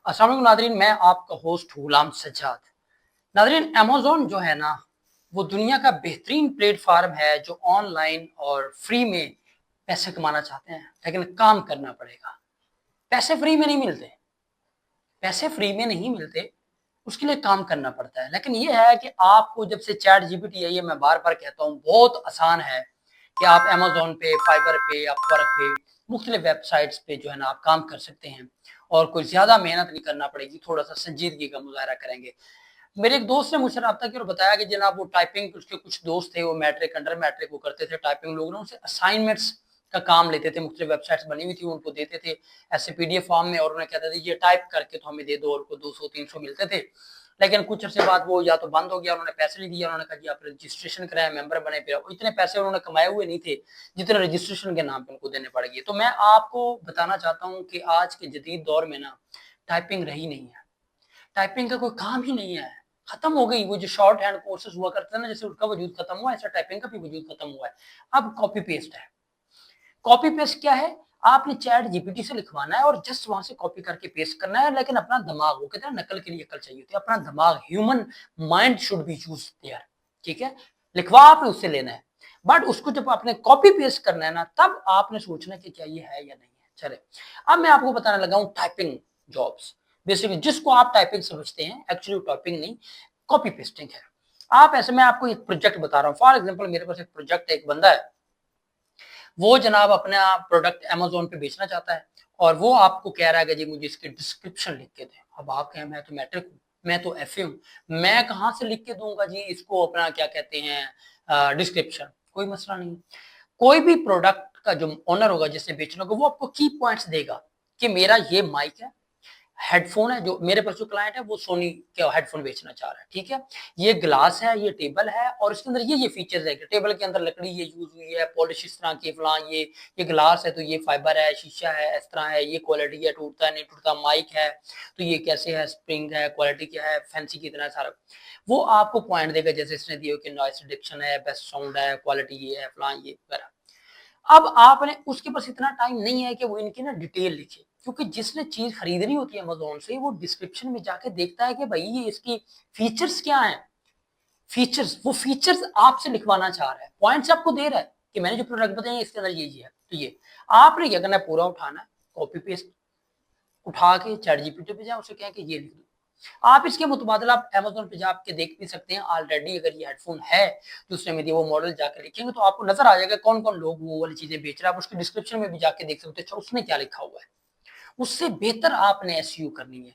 अस्सलाम वालेकुम नादरीन, मैं आपका होस्ट गुलाम सज्जाद। नादरीन, अमेज़न जो है ना, वो दुनिया का बेहतरीन प्लेटफ़ॉर्म है जो ऑनलाइन और फ्री में पैसे कमाना चाहते हैं, लेकिन काम करना पड़ेगा। पैसे फ्री में नहीं मिलते, पैसे फ्री में नहीं मिलते, उसके लिए काम करना पड़ता है। लेकिन ये है कि आपको जब से चैट जीपीटी आई है, मैं बार-बार कहता हूँ, बहुत आसान है कि आप अमेज़न पे, फाइवर पे, अपवर्क पे, मुख्तलिफ वेबसाइट्स पे जो है ना आप काम कर सकते हैं और कोई ज़्यादा मेहनत नहीं करना पड़ेगी, थोड़ा-सा संजीदगी का मुज़ाहरा करेंगे। मेरे एक दोस्त ने मुझसे राब्ता किया और बताया कि जनाब वो टाइपिंग उसके कुछ दोस्त थे, वो मैट्रिक, अंडर मैट्रिक वो करते थे टाइपिंग, लोग ना उनसे असाइनमेंट्स का काम लेते थे, मुख्तलिफ वेबसाइट्स बनी हुई थी, उनको देते थे ऐसे पीडीएफ फॉर्म में और उन्हें कहते थे ये टाइप करके तो हमें दे दो और उनको 200-300 मिलते थे। लेकिन कुछ अरसे बाद वो या तो बंद हो गया, उन्होंने पैसे नहीं दिया, उन्होंने कहा जी आप रजिस्ट्रेशन कराएँ, मेंबर बने, फिर इतने पैसे उन्होंने कमाए हुए नहीं थे, जितने रजिस्ट्रेशन के नाम पे उनको देने पड़ गए। तो मैं आपको बताना चाहता हूँ कि आज के जदीद दौर में ना टाइपिंग रही नहीं है। टाइपिंग का कोई काम ही नहीं है, खत्म हो गई। वो जो शॉर्ट हैंड कोर्सेज़ हुआ करते थे ना, जैसे उसका वजूद खत्म हुआ, ऐसा टाइपिंग का भी वजूद खत्म हुआ है। अब कॉपी पेस्ट है। कॉपी पेस्ट क्या है? आपने चैट जीपीटी से लिखवाना है और जस्ट वहाँ से कॉपी करके पेस्ट करना है, लेकिन अपना दिमाग, वो कहते हैं नकल के लिए अकल चाहिए होती है, अपना दिमाग, human mind should be used there, ठीक है? लिखवा आपने उससे लेना है, बट उसको जब आपने कॉपी पेस्ट करना है ना, तब आपने सोचना कि क्या ये है या नहीं है। चले, अब मैं आपको बताने लगा हूँ टाइपिंग जॉब्स, बेसिकली जिसको आप टाइपिंग समझते हैं, एक्चुअली टाइपिंग नहीं, कॉपी पेस्टिंग है। आप ऐसे, मैं आपको एक प्रोजेक्ट बता रहा हूँ, फॉर एग्जाम्पल मेरे पास एक प्रोजेक्ट है, एक बंदा है, वो जनाब अपना प्रोडक्ट अमेज़न पे बेचना चाहता है और वो आपको कह रहा है कि जी मुझे इसकी डिस्क्रिप्शन लिख के दें। अब आप कहें मैं तो मैट्रिक हूँ, मैं तो एफए हूँ, मैं कहाँ से लिख के दूँगा जी इसको अपना क्या कहते हैं डिस्क्रिप्शन। कोई मसला नहीं। कोई भी प्रोडक्ट का जो ओनर होगा जिसने बेचना होगा, वो आपको की पॉइंट्स देगा कि मेरा ये माइक है, हेडफ़ोन है, जो मेरे पास जो क्लाइंट है वो सोनी के हेडफ़ोन बेचना चाह रहा है, ठीक है? ये ग्लास है, ये टेबल है और इसके अंदर ये फीचर्स है कि टेबल के अंदर लकड़ी ये यूज़ हुई है, पॉलिश इस तरह की फलां, ये ग्लास है तो ये फाइबर है, शीशा है, इस तरह है, ये क्वालिटी है, टूटता नहीं टूटता, माइक है, तो ये कैसे है, स्प्रिंग है, क्वालिटी क्या है, फैंसी कितना है, सारा। वो आपको पॉइंट देगा, जैसे इसने दिए हो कि नॉइस रिडक्शन है, बेस्ट साउंड है, क्वालिटी ये है, फलां ये वगैरह। अब आपने, उसके पास इतना टाइम नहीं है कि वो इनकी ना डिटेल लिखे, क्योंकि जिसने चीज खरीदनी होती है अमेज़न से, वो डिस्क्रिप्शन में जाके देखता है कि भाई ये इसकी फीचर्स क्या हैं। फीचर्स, वो फीचर्स आपसे लिखवाना चाह रहा है, पॉइंट्स आपको दे रहा है कि मैंने जो प्रोडक्ट बताए इसके अंदर ये है, तो ये आपने क्या करना है, पूरा उठाना है, कॉपी पेस्ट उठा के चैट जीपीटी पे जाए, उसे कहें कि ये लिख दो। आप इसके मुतबादला आप अमेज़न पे जाके देख भी सकते हैं, ऑलरेडी अगर ये हेडफ़ोन है, दूसरे में दिए वो मॉडल जाके लिखेंगे तो आपको नज़र आ जाएगा कौन-कौन लोग वो वाली चीज़ें बेच रहा है, आप उसके डिस्क्रिप्शन में भी जाके देख सकते हैं, अच्छा उसने क्या लिखा हुआ है। उससे बेहतर आपने एसईओ करनी है,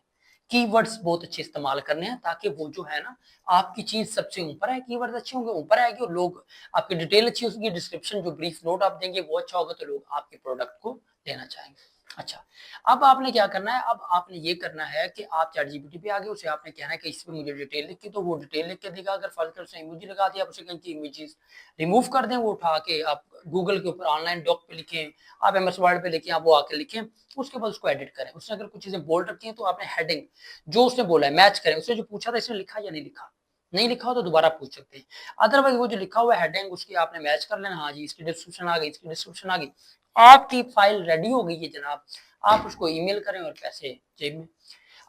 कीवर्ड्स बहुत अच्छे इस्तेमाल करने हैं ताकि वो जो है ना, आपकी चीज़ सबसे ऊपर है, कीवर्ड्स अच्छे होंगे, ऊपर आएगी और लोग, आपकी डिटेल अच्छी होगी, डिस्क्रिप्शन जो ब्रीफ नोट आप देंगे वो अच्छा होगा, तो लोग आपके प्रोडक्ट को लेना चाहेंगे। अच्छा, अब आपने क्या करना है, अब आपने ये करना है कि आप चैटजीपीटी पे आ गए, उसे आपने कहना है कि इस पे मुझे डिटेल लिख के दो, वो डिटेल लिख के देगा। अगर फर्ज़ कर उसने इमोजी लगा दिया, आप उसे कहें कि इमेजेस रिमूव कर दें, वो उठा के आप गूगल के ऊपर ऑनलाइन डॉक पे लिखें, आप एमएस वर्ड पे लिखें, आप वो आके लिखें, उसके बाद उसको एडिट करें। उसने अगर कुछ चीज़ें बोल्ड रखी हैं तो आपने हेडिंग जो उसने बोला है मैच करें, उसने जो पूछा था इसने लिखा या नहीं लिखा? नहीं लिखा हो तो दोबारा पूछ सकते हैं। अदरवाइज़ वो जो लिखा हुआ है हेडिंग, उसकी आपने मैच कर लेना, हाँ जी इसकी डिस्क्रिप्शन आ गई, इसकी डिस्क्रिप्शन आ गई। आपकी फाइल रेडी हो गई है जनाब, आप उसको ईमेल करें और पैसे जेब में।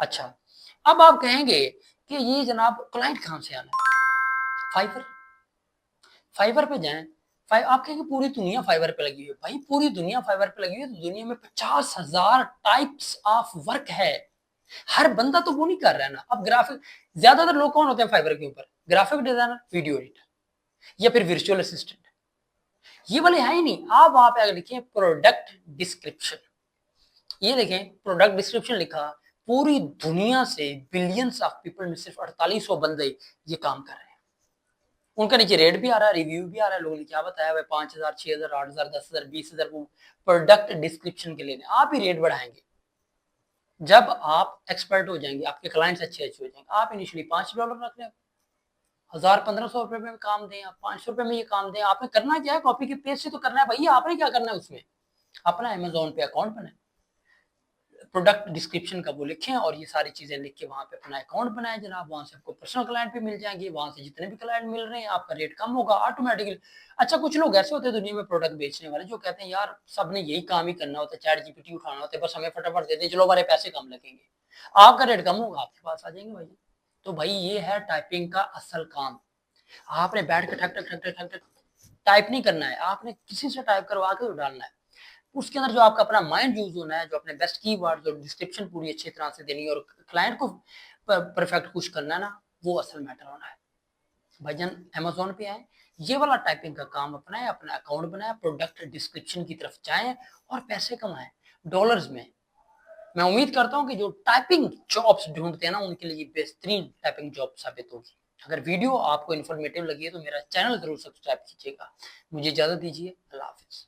अच्छा, अब आप कहेंगे कि ये जनाब क्लाइंट कहाँ से आना है? फाइवर, फाइवर पे जाएँ। आप कहेंगे पूरी दुनिया फाइवर पे लगी हुई है। भाई पूरी दुनिया फाइवर पे लगी हुई है, तो दुनिया में 50,000 टाइप्स ऑफ वर्क है। हर बंदा तो वो नहीं कर रहा है ना। अब ग्राफिक, ज्यादातर लोग कौन होते हैं फाइवर के ऊपर? ग्राफिक डिजाइनर, वीडियो एडिटर या फिर वर्चुअल असिस्टेंट, ये वाले है ही नहीं। अब आप अगर लिखें प्रोडक्ट डिस्क्रिप्शन, ये देखें प्रोडक्ट डिस्क्रिप्शन लिखा, पूरी दुनिया से बिलियंस ऑफ पीपल में सिर्फ 4800 बंदे ये काम कर रहे हैं। उनका नीचे रेट भी आ रहा है, रिव्यू भी आ रहा है, लोगों ने क्या बताया हुआ है, 5,000, 6,000, 8,000, 10,000, 20,000 वो प्रोडक्ट डिस्क्रिप्शन के लिए। आप ही रेट बढ़ाएंगे जब आप एक्सपर्ट हो जाएंगे, आपके क्लाइंट्स अच्छे अच्छे हो जाएंगे। आप इनिशियली $5 रख लें, 1,000-1,500 रुपए में काम दें, आप 500 रुपए में ये काम दें। आपने करना क्या है, कॉपी के पेज से तो करना है भैया, आपने क्या करना है उसमें, अपना अमेज़न पे अकाउंट बनाए, प्रोडक्ट डिस्क्रिप्शन का वो लिखें और ये सारी चीज़ें लिख के वहाँ पे अपना अकाउंट बनाएं जनाब। वहाँ से आपको पर्सनल क्लाइंट भी मिल जाएंगे, वहाँ से जितने भी क्लाइंट मिल रहे हैं आपका रेट कम होगा ऑटोमेटिकली। अच्छा, कुछ लोग ऐसे होते हैं दुनिया में प्रोडक्ट बेचने वाले जो कहते हैं यार सबने यही काम ही करना होता है, चैट जीपीटी उठाना होता है, बस हमें फटाफट दे दें, चलो हमारे पैसे कम लगेंगे, आपका रेट कम होगा, आपके पास आ जाएंगे भाई। तो भाई ये है टाइपिंग का असल काम। आपने बैठ के ठक ठक ठक ठक ठक ठक टाइप नहीं करना है, आपने किसी से टाइप करवा के डालना है। उसके अंदर जो आपका अपना माइंड यूज होना है, जो अपने बेस्ट कीवर्ड्स और डिस्क्रिप्शन पूरी अच्छी तरह से देनी है और क्लाइंट को परफेक्ट पुश करना है ना, वो असल मैटर होना है। भाईजान अमेज़न पे आए, ये वाला टाइपिंग का काम अपनाएं, अपना अकाउंट बनाएं, प्रोडक्ट डिस्क्रिप्शन की तरफ जाएं और पैसे कमाएं डॉलर्स में। मैं उम्मीद करता हूं कि जो टाइपिंग जॉब्स ढूंढते हैं ना उनके लिए बेहतरीन टाइपिंग जॉब साबित होगी। अगर वीडियो आपको इन्फॉर्मेटिव लगी है तो मेरा चैनल जरूर सब्सक्राइब कीजिएगा। मुझे इजाजत दीजिए, अल्लाह हाफिज।